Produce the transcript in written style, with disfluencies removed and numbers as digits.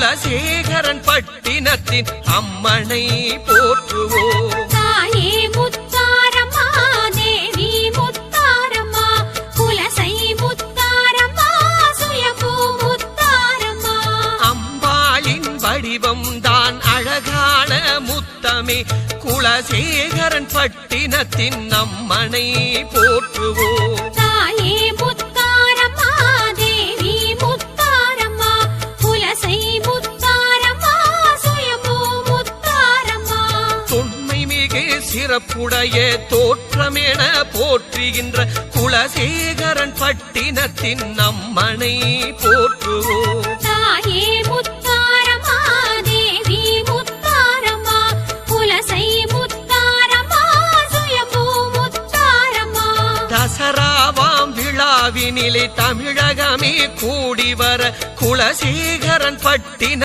குலசேகரன் பட்டினத்தின் அம்மனை போற்றுவோம். தாயே முத்தாரம்மா தேவி முத்தாரம்மா குலசை முத்தாரம்மா சுயம்பு முத்தாரம்மா. அம்பாளின் வடிவம் தான் அழகான முத்தமே குலசேகரன் பட்டினத்தின் அம்மனை போற்றுவோம். தாயே முத்தாரம்மா தேவி முத்தாரம்மா குலசை முத்தாரம்மா சுயம்பு முத்தாரம்மா. தொன்மை மிகு சிறப்புடைய தோற்றமென போற்றுகின்ற குலசேகரன் பட்டினத்தின் அம்மனை போற்றுவோம். தாயே முத்தாரம்மா தேவி முத்தாரம்மா குலசை முத்தாரம்மா சுயம்பு முத்தாரம்மா. தசராவாம் விழாவினிலே தமிழகமே கூடி வர குலசேகரன் பட்டின